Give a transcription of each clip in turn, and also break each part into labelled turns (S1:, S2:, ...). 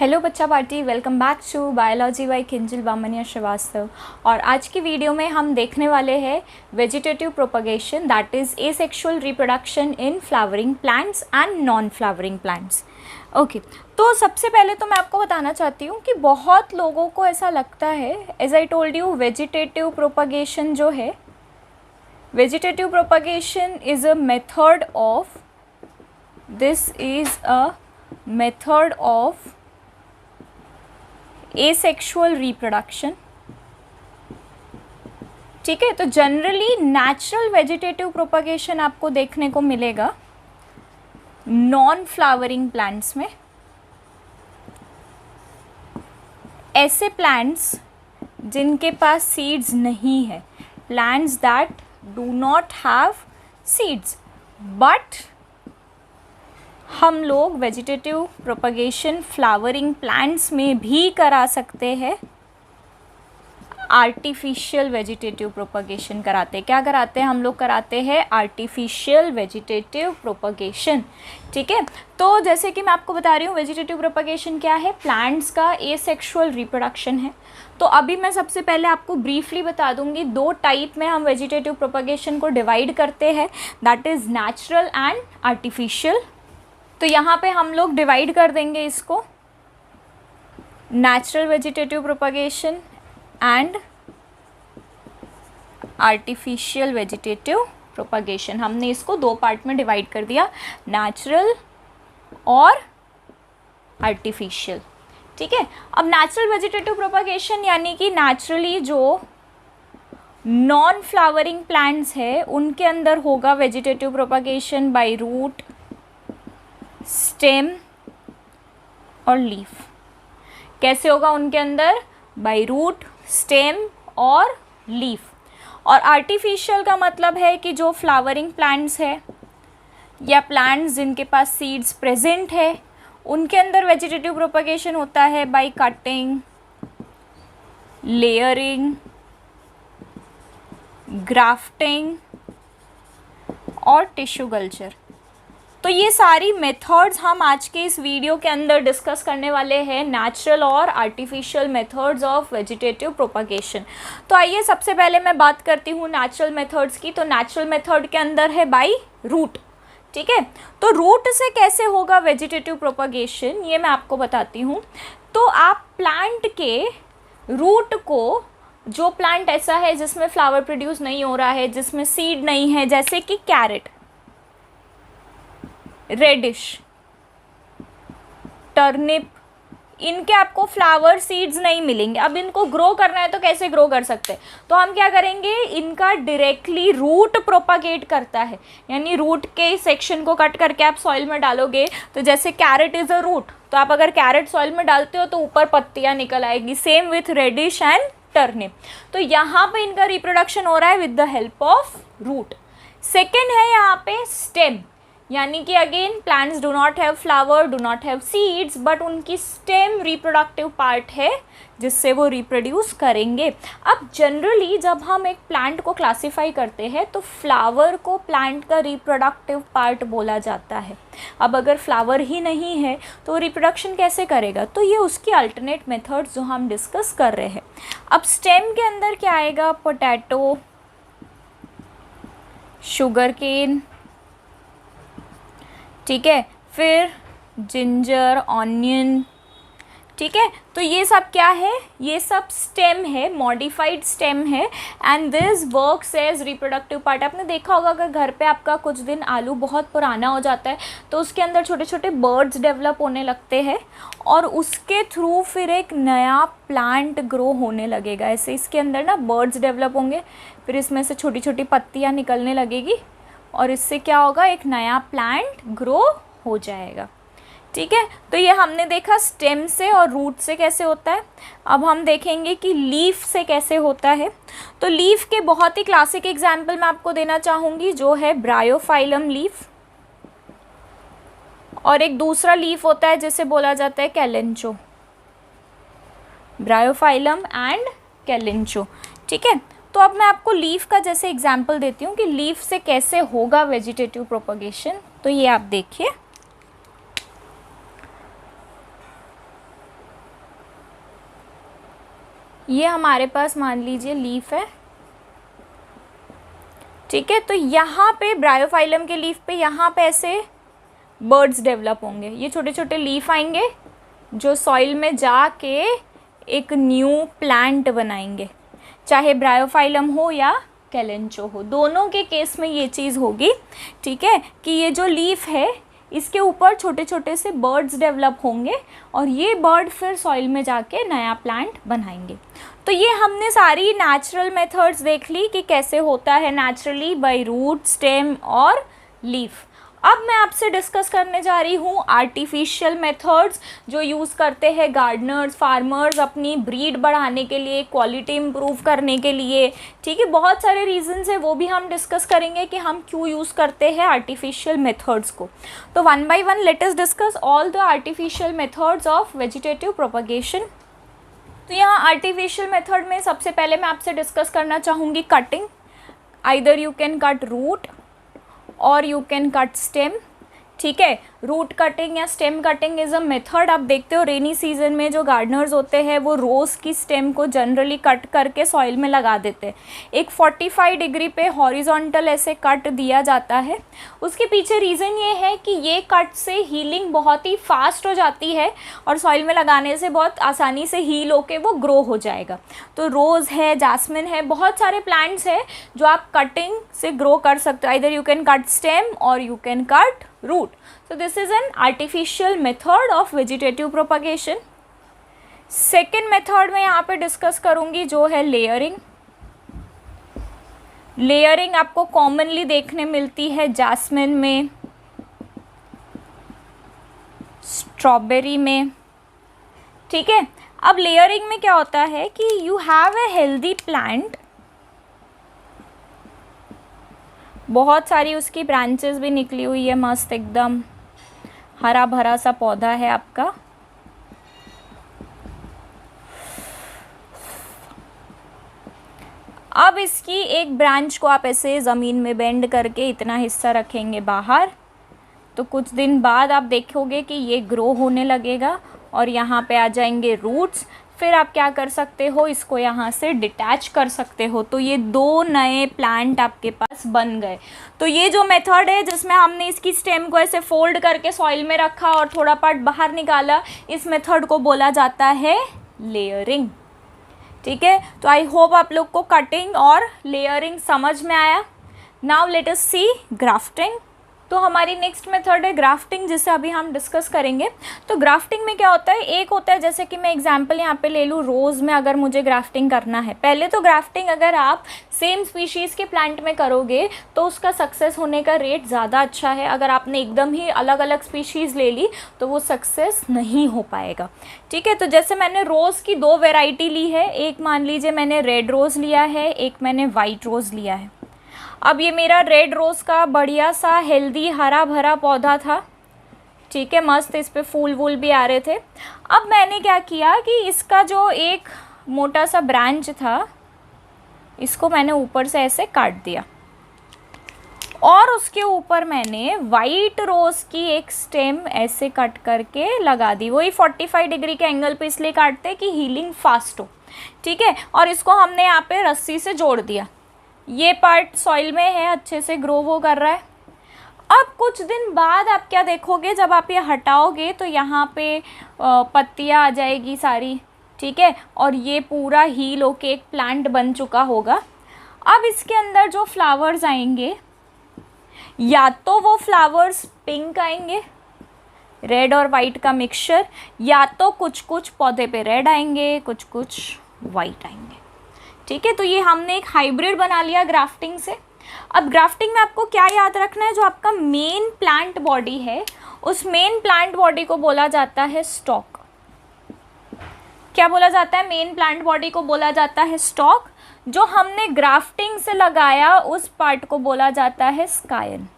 S1: Hello बच्चा party, welcome back to biology by Kinjal Bamania Srivastava. और आज की वीडियो में हम देखने वाले हैं vegetative propagation, that is asexual reproduction in flowering plants and non flowering plants. Okay, तो सबसे पहले तो मैं आपको बताना चाहती हूँ कि बहुत लोगों को ऐसा लगता है, as I told you, vegetative propagation जो है, vegetative propagation is a method of, this is a method of asexual reproduction. ठीक है, तो जनरली नेचुरल वेजिटेटिव प्रोपगेशन आपको देखने को मिलेगा नॉन फ्लावरिंग प्लांट्स में। ऐसे प्लांट्स जिनके पास सीड्स नहीं है, plants that do not have seeds, but हम लोग वेजिटेटिव प्रोपगेशन फ्लावरिंग प्लांट्स में भी करा सकते हैं। आर्टिफिशियल वेजिटेटिव प्रोपगेशन कराते हैं। क्या कराते हैं हम लोग? कराते हैं आर्टिफिशियल वेजिटेटिव प्रोपगेशन। ठीक है, तो जैसे कि मैं आपको बता रही हूँ वेजिटेटिव प्रोपगेशन क्या है, प्लांट्स का एसेक्सुअल रिप्रोडक्शन है। तो अभी मैं सबसे पहले आपको ब्रीफली बता दूंगी, दो टाइप में हम वेजिटेटिव प्रोपगेशन को डिवाइड करते हैं, that is natural and artificial. तो यहाँ पे हम लोग डिवाइड कर देंगे इसको, natural vegetative propagation and artificial vegetative propagation. हमने इसको दो पार्ट में डिवाइड कर दिया, नेचुरल और आर्टिफिशियल। ठीक है, अब नेचुरल वेजिटेटिव प्रोपगेशन यानी कि नेचुरली जो नॉन फ्लावरिंग प्लांट्स है उनके अंदर होगा vegetative propagation by root, stem और लीफ। कैसे होगा उनके अंदर? बाय रूट, स्टेम और लीफ। और आर्टिफिशियल का मतलब है कि जो फ्लावरिंग प्लांट्स है या प्लांट्स जिनके पास सीड्स प्रेजेंट है उनके अंदर वेजिटेटिव प्रोपगेशन होता है बाय कटिंग, लेयरिंग, ग्राफ्टिंग और टिश्यू कल्चर। तो ये सारी मेथड्स हम आज के इस वीडियो के अंदर डिस्कस करने वाले हैं, नेचुरल और artificial methods of vegetative propagation. तो आइए सबसे पहले मैं बात करती हूँ नेचुरल मेथड्स की। तो नेचुरल मेथड के अंदर है बाय रूट। ठीक है, तो रूट से कैसे होगा वेजिटेटिव प्रोपगेशन ये मैं आपको बताती हूँ। तो आप प्लांट के रूट को, जो प्लांट ऐसा है जिसमें फ्लावर प्रोड्यूस नहीं हो रहा है, जिसमें सीड नहीं है, जैसे कि कैरेट, रेडिश, टर्निप, इनके आपको फ्लावर सीड्स नहीं मिलेंगे। अब इनको ग्रो करना है तो कैसे ग्रो कर सकते हैं? तो हम क्या करेंगे, इनका डायरेक्टली रूट प्रोपागेट करता है, यानी रूट के सेक्शन को कट करके आप सॉइल में डालोगे। तो जैसे कैरेट इज़ अ रूट, तो आप अगर कैरेट सॉइल में डालते हो तो ऊपर पत्तियां निकल आएगी। Same with radish and turnip. तो यहाँ पे इनका रिप्रोडक्शन हो रहा है with the help of root. Second है यहाँ पे स्टेम, यानी कि again plants do not have flower, do not have seeds, but उनकी स्टेम रिप्रोडक्टिव पार्ट है जिससे वो रिप्रोड्यूस करेंगे। अब जनरली जब हम एक प्लांट को क्लासिफाई करते हैं तो फ्लावर को प्लांट का रिप्रोडक्टिव पार्ट बोला जाता है। अब अगर फ्लावर ही नहीं है तो रिप्रोडक्शन कैसे करेगा? तो ये उसकी अल्टरनेट मेथड्स जो हम डिस्कस कर रहे हैं। अब स्टेम के अंदर क्या आएगा? पोटैटो, शुगर केन, ठीक है, फिर जिंजर, ऑनियन। ठीक है, तो ये सब क्या है? ये सब स्टेम है, मॉडिफाइड स्टेम है, and this works as reproductive part. आपने देखा होगा अगर घर पे आपका कुछ दिन आलू बहुत पुराना हो जाता है तो उसके अंदर छोटे छोटे बर्ड्स डेवलप होने लगते हैं और उसके थ्रू फिर एक नया प्लांट ग्रो होने लगेगा। ऐसे इसके अंदर ना बर्ड्स डेवलप होंगे, फिर इसमें से छोटी छोटी पत्तियाँ निकलने लगेगी और इससे क्या होगा, एक नया प्लांट ग्रो हो जाएगा। ठीक है, तो ये हमने देखा स्टेम से और रूट से कैसे होता है। अब हम देखेंगे कि लीफ से कैसे होता है। तो लीफ के बहुत ही क्लासिक एग्जाम्पल मैं आपको देना चाहूँगी, जो है ब्रायोफाइलम लीफ, और एक दूसरा लीफ होता है जिसे बोला जाता है कैलेंचो, ब्रायोफाइलम एंड कैलेंचो। ठीक है, तो अब मैं आपको लीफ का जैसे एग्जाम्पल देती हूँ कि लीफ से कैसे होगा वेजिटेटिव प्रोपगेशन। तो ये आप देखिए, ये हमारे पास मान लीजिए लीफ है, ठीक है। तो यहाँ पे ब्रायोफाइलम के लीफ पे यहाँ पे ऐसे बर्ड्स डेवलप होंगे, ये छोटे छोटे लीफ आएंगे जो सॉइल में जाके एक न्यू प्लांट बनाएंगे, चाहे ब्रायोफाइलम हो या कैलेंचो हो, दोनों के केस में ये चीज़ होगी, ठीक है। कि ये जो लीफ है इसके ऊपर छोटे छोटे से बर्ड्स डेवलप होंगे और ये बर्ड फिर सॉइल में जाके नया प्लांट बनाएंगे। तो ये हमने सारी नेचुरल मेथड्स देख ली कि कैसे होता है नेचुरली बाय रूट, स्टेम और लीफ। अब मैं आपसे डिस्कस करने जा रही हूँ आर्टिफिशियल मेथड्स जो यूज़ करते हैं गार्डनर्स, फार्मर्स अपनी ब्रीड बढ़ाने के लिए, क्वालिटी इम्प्रूव करने के लिए, ठीक है। बहुत सारे रीजंस है, वो भी हम डिस्कस करेंगे कि हम क्यों यूज़ करते हैं आर्टिफिशियल मेथड्स को। तो one by one let us discuss all the artificial methods of vegetative propagation. तो यहाँ आर्टिफिशियल मेथड में सबसे पहले मैं आपसे डिस्कस करना चाहूँगी cutting. Either you can cut root और यू कैन कट स्टेम, ठीक है। रूट कटिंग या stem cutting is a method. आप देखते हो रेनी सीजन में जो गार्डनर्स होते हैं वो रोज़ की स्टेम को जनरली कट करके सॉइल में लगा देते हैं। एक 45 डिग्री पे हॉरिजॉन्टल ऐसे कट दिया जाता है। उसके पीछे रीज़न ये है कि ये कट से हीलिंग बहुत ही फास्ट हो जाती है और सॉइल में लगाने से बहुत आसानी से हील होके वो ग्रो हो जाएगा। तो रोज़ है, जास्मिन है, बहुत सारे प्लांट्स हैं जो आप कटिंग से ग्रो कर सकते हो। Either you can cut stem और you can cut root. So this is an artificial method of vegetative propagation. Second method मैं यहाँ पे डिस्कस करूँगी जो है लेयरिंग। लेयरिंग आपको कॉमनली देखने मिलती है जास्मिन में, स्ट्रॉबेरी में, ठीक है। अब लेयरिंग में क्या होता है कि you have a healthy plant, बहुत सारी उसकी ब्रांचेस भी निकली हुई है, मस्त एकदम हरा भरा सा पौधा है आपका। अब इसकी एक ब्रांच को आप ऐसे ज़मीन में बेंड करके इतना हिस्सा रखेंगे बाहर, तो कुछ दिन बाद आप देखोगे कि ये ग्रो होने लगेगा और यहाँ पे आ जाएंगे रूट्स। फिर आप क्या कर सकते हो, इसको यहाँ से डिटैच कर सकते हो, तो ये दो नए प्लांट आपके पास बन गए। तो ये जो मेथड है जिसमें हमने इसकी स्टेम को ऐसे फोल्ड करके सॉइल में रखा और थोड़ा पार्ट बाहर निकाला, इस मेथड को बोला जाता है लेयरिंग, ठीक है। तो आई होप आप लोग को कटिंग और लेयरिंग समझ में आया। नाउ लेट अस सी ग्राफ्टिंग। तो हमारी नेक्स्ट मेथड है ग्राफ्टिंग, जिसे अभी हम डिस्कस करेंगे। तो ग्राफ्टिंग में क्या होता है, एक होता है जैसे कि मैं एग्जांपल यहाँ पे ले लूँ, रोज़ में अगर मुझे ग्राफ्टिंग करना है, पहले तो ग्राफ्टिंग अगर आप सेम स्पीशीज़ के प्लांट में करोगे तो उसका सक्सेस होने का रेट ज़्यादा अच्छा है। अगर आपने एकदम ही अलग अलग स्पीशीज़ ले ली तो वो सक्सेस नहीं हो पाएगा, ठीक है। तो जैसे मैंने रोज़ की दो वेराइटी ली है, एक मान लीजिए मैंने रेड रोज़ लिया है, एक मैंने वाइट रोज़ लिया है। अब ये मेरा रेड रोज़ का बढ़िया सा हेल्दी हरा भरा पौधा था, ठीक है, मस्त इस पे फूल वूल भी आ रहे थे। अब मैंने क्या किया कि इसका जो एक मोटा सा ब्रांच था इसको मैंने ऊपर से ऐसे काट दिया और उसके ऊपर मैंने वाइट रोज़ की एक स्टेम ऐसे कट करके लगा दी। वही 45 डिग्री के एंगल पे इसलिए काटते कि हीलिंग फास्ट हो, ठीक है। और इसको हमने यहाँ पे रस्सी से जोड़ दिया। ये पार्ट सॉइल में है, अच्छे से ग्रो वो कर रहा है। अब कुछ दिन बाद आप क्या देखोगे, जब आप ये हटाओगे तो यहाँ पे पत्तियाँ आ जाएगी सारी, ठीक है, और ये पूरा हील होके एक प्लांट बन चुका होगा। अब इसके अंदर जो फ्लावर्स आएंगे, या तो वो फ्लावर्स पिंक आएंगे, रेड और वाइट का मिक्सचर, या तो कुछ कुछ पौधे पे रेड आएंगे, कुछ कुछ वाइट आएंगे, ठीक है। तो ये हमने एक हाइब्रिड बना लिया ग्राफ्टिंग से। अब ग्राफ्टिंग में आपको क्या याद रखना है, जो आपका मेन प्लांट बॉडी है उस मेन प्लांट बॉडी को बोला जाता है स्टॉक। क्या बोला जाता है, मेन प्लांट बॉडी को बोला जाता है स्टॉक। जो हमने ग्राफ्टिंग से लगाया उस पार्ट को बोला जाता है स्कायन।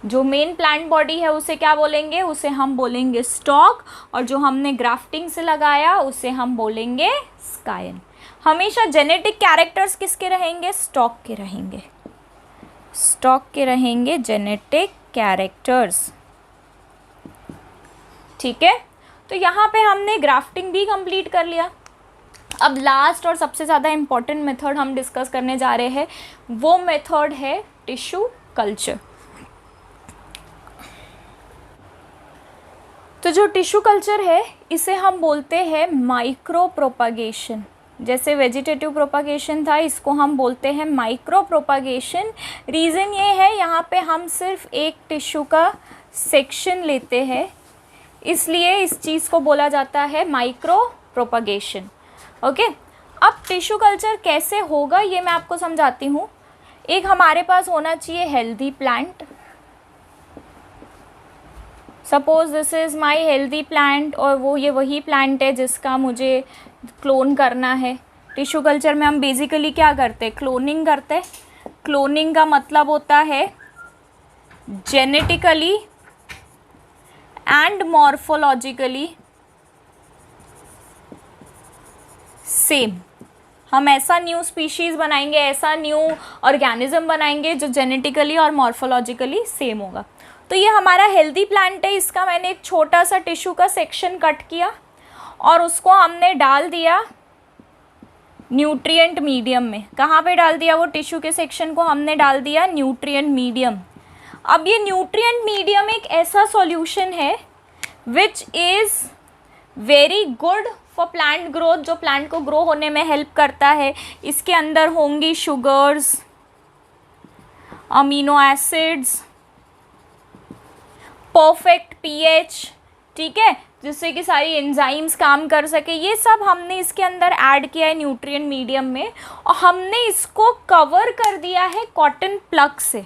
S1: जो मेन प्लांट बॉडी है उसे क्या बोलेंगे, उसे हम बोलेंगे स्टॉक, और जो हमने ग्राफ्टिंग से लगाया उसे हम बोलेंगे स्कायन। हमेशा जेनेटिक कैरेक्टर्स किसके रहेंगे, स्टॉक के रहेंगे, स्टॉक के रहेंगे जेनेटिक कैरेक्टर्स, ठीक है। तो यहाँ पे हमने ग्राफ्टिंग भी कंप्लीट कर लिया। अब लास्ट और सबसे ज़्यादा इम्पॉर्टेंट मेथड हम डिस्कस करने जा रहे हैं, वो मेथड है टिश्यू कल्चर। तो जो टिश्यू कल्चर है इसे हम बोलते हैं माइक्रो प्रोपागेशन। जैसे वेजिटेटिव प्रोपागेशन था, इसको हम बोलते हैं माइक्रो प्रोपागेशन। रीज़न ये है, यहाँ पे हम सिर्फ एक टिश्यू का सेक्शन लेते हैं, इसलिए इस चीज़ को बोला जाता है माइक्रो प्रोपागेशन। ओके, अब टिश्यू कल्चर कैसे होगा ये मैं आपको समझाती हूँ। एक हमारे पास होना चाहिए healthy plant. Suppose this is my healthy plant, और वो ये वही प्लांट है जिसका मुझे क्लोन करना है। टिश्यू कल्चर में हम बेसिकली क्या करते हैं, क्लोनिंग करते हैं। क्लोनिंग का मतलब होता है जेनेटिकली एंड मॉर्फोलॉजिकली सेम। हम ऐसा न्यू स्पीशीज़ बनाएंगे, ऐसा न्यू ऑर्गेनिज्म बनाएंगे जो जेनेटिकली और मॉर्फोलॉजिकली सेम होगा। तो ये हमारा हेल्दी प्लांट है, इसका मैंने एक छोटा सा टिश्यू का सेक्शन कट किया और उसको हमने डाल दिया न्यूट्रिएंट मीडियम में। कहाँ पे डाल दिया, वो टिश्यू के सेक्शन को हमने डाल दिया न्यूट्रिएंट मीडियम। अब ये न्यूट्रिएंट मीडियम एक ऐसा सॉल्यूशन है which is very good for plant growth, जो प्लांट को ग्रो होने में हेल्प करता है। इसके अंदर होंगी sugars, amino acids, perfect pH, ठीक है, जिससे कि सारी एंजाइम्स काम कर सके। ये सब हमने इसके अंदर ऐड किया है न्यूट्रिएंट मीडियम में, और हमने इसको कवर कर दिया है कॉटन प्लग से।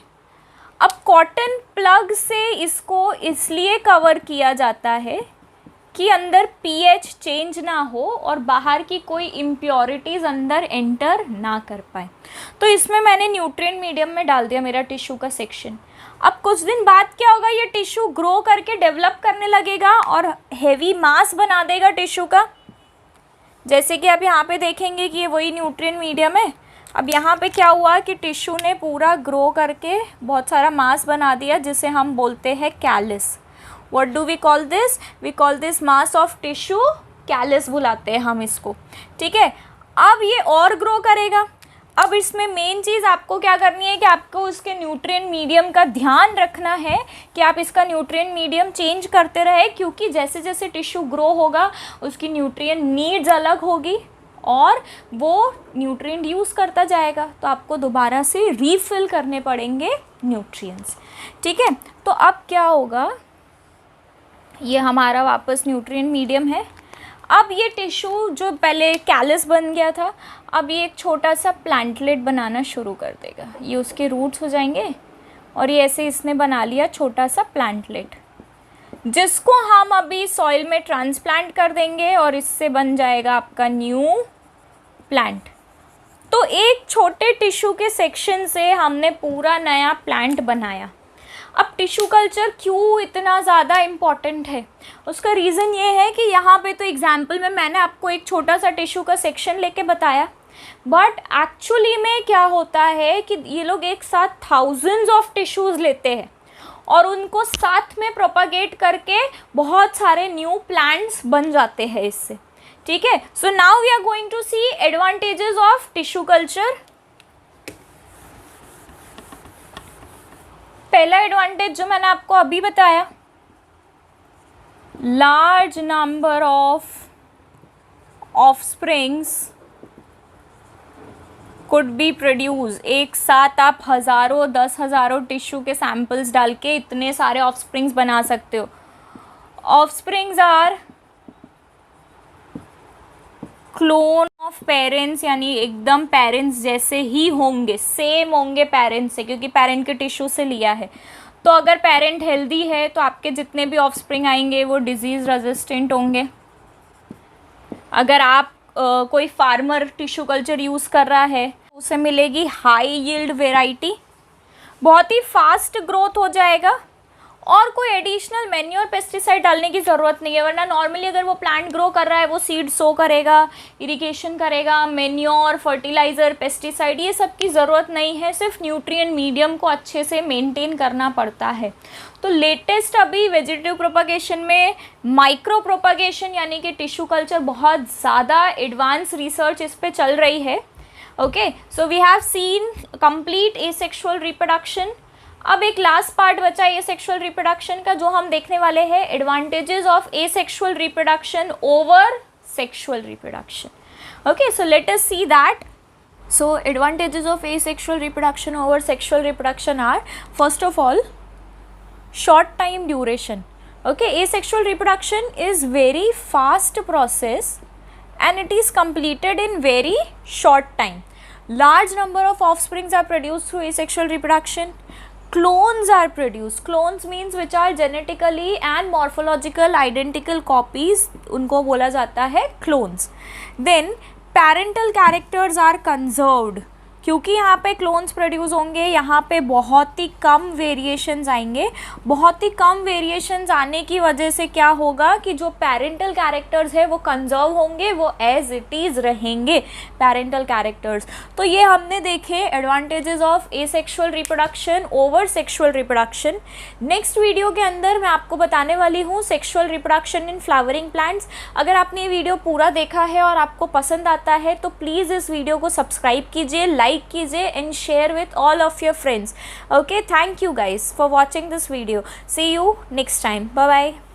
S1: अब कॉटन प्लग से इसको इसलिए कवर किया जाता है कि अंदर पीएच चेंज ना हो और बाहर की कोई इम्प्योरिटीज़ अंदर एंटर ना कर पाए। तो इसमें मैंने न्यूट्रिएंट मीडियम में डाल दिया मेरा टिश्यू का सेक्शन। अब कुछ दिन बाद क्या होगा, ये टिश्यू ग्रो करके डेवलप करने लगेगा और हेवी मास बना देगा टिश्यू का। जैसे कि आप यहाँ पे देखेंगे कि ये वही न्यूट्रिएंट मीडियम है। अब यहाँ पे क्या हुआ कि टिश्यू ने पूरा ग्रो करके बहुत सारा मास बना दिया, जिसे हम बोलते हैं callus. What do we call this? We call this mass of tissue callus बुलाते हैं हम इसको, ठीक है। अब ये और ग्रो करेगा। अब इसमें मेन चीज़ आपको क्या करनी है कि आपको उसके न्यूट्रिएंट मीडियम का ध्यान रखना है कि आप इसका न्यूट्रिएंट मीडियम चेंज करते रहे, क्योंकि जैसे जैसे टिश्यू ग्रो होगा उसकी न्यूट्रिएंट नीड्स अलग होगी और वो न्यूट्रिएंट यूज़ करता जाएगा, तो आपको दोबारा से रीफिल करने पड़ेंगे न्यूट्रिएंट्स, ठीक है। तो अब क्या होगा, ये हमारा वापस न्यूट्रिएंट मीडियम है। अब ये टिश्यू जो पहले कैलस बन गया था, अब ये एक छोटा सा प्लांटलेट बनाना शुरू कर देगा। ये उसके रूट्स हो जाएंगे और ये ऐसे इसने बना लिया छोटा सा प्लांटलेट, जिसको हम अभी सॉइल में ट्रांसप्लांट कर देंगे और इससे बन जाएगा आपका न्यू प्लांट। तो एक छोटे टिश्यू के सेक्शन से हमने पूरा नया प्लांट बनाया। अब टिश्यू कल्चर क्यों इतना ज़्यादा इम्पॉर्टेंट है, उसका रीज़न ये है कि यहाँ पे तो एग्जाम्पल में मैंने आपको एक छोटा सा टिश्यू का सेक्शन लेके बताया, बट एक्चुअली में क्या होता है कि ये लोग एक साथ थाउजेंड्स ऑफ टिश्यूज़ लेते हैं और उनको साथ में प्रोपागेट करके बहुत सारे न्यू प्लांट्स बन जाते हैं इससे, ठीक है। So now we are going to see advantages of tissue culture. पहला एडवांटेज जो मैंने आपको अभी बताया, large number of offsprings could be produce. एक साथ आप हज़ारों 10,000 टिश्यू के सैंपल्स डाल के इतने सारे ऑफस्प्रिंग्स बना सकते हो। Offsprings are clone of parents, यानी एकदम पेरेंट्स जैसे ही होंगे, सेम होंगे पेरेंट्स से, क्योंकि पेरेंट के टिश्यू से लिया है। तो अगर पेरेंट हेल्दी है तो आपके जितने भी ऑफस्प्रिंग आएंगे वो डिजीज़ रेजिस्टेंट होंगे। अगर आप कोई फार्मर टिश्यू कल्चर यूज़ कर रहा है तो उसे मिलेगी हाई यील्ड वेराइटी, बहुत ही फास्ट ग्रोथ हो जाएगा और कोई एडिशनल मैन्योर पेस्टिसाइड डालने की ज़रूरत नहीं है, वरना नॉर्मली अगर वो प्लांट ग्रो कर रहा है वो सीड सो करेगा, इरिगेशन करेगा, मैन्योर, फर्टिलाइज़र, पेस्टिसाइड ये सब की ज़रूरत नहीं है, सिर्फ न्यूट्रिएंट मीडियम को अच्छे से मेंटेन करना पड़ता है। तो लेटेस्ट अभी वेजिटेटिव प्रोपगेशन में माइक्रो प्रोपगेशन यानी कि टिश्यू कल्चर बहुत ज़्यादा एडवांस रिसर्च इस पर चल रही है। Okay, so we have seen complete asexual reproduction. अब एक लास्ट पार्ट बचा एसेक्सुअल रिप्रोडक्शन का, जो हम देखने वाले हैं advantages of asexual reproduction over sexual reproduction. Okay, so let us see that. So advantages of asexual reproduction over sexual reproduction are, first of all, short time duration. Okay, asexual reproduction is very fast process and it is completed in very short time. Large number of offsprings are produced through asexual reproduction. Clones are produced. Clones means which are genetically and morphological identical copies, उनको बोला जाता है clones. Then parental characters are conserved. क्योंकि यहाँ पे clones produce होंगे, यहाँ पे बहुत ही कम वेरिएशंस आएंगे। बहुत ही कम वेरिएशंस आने की वजह से क्या होगा कि जो पेरेंटल कैरेक्टर्स है वो कंजर्व होंगे, वो एज इट इज़ रहेंगे पेरेंटल कैरेक्टर्स। तो ये हमने देखे advantages of asexual reproduction over sexual reproduction. Next video के अंदर मैं आपको बताने वाली हूँ sexual reproduction in flowering plants. अगर आपने ये वीडियो पूरा देखा है और आपको पसंद आता है तो प्लीज़ इस वीडियो को सब्सक्राइब कीजिए, लाइक कीजिए and share with all of your friends. Okay, thank you guys for watching this video. See you next time. Bye bye.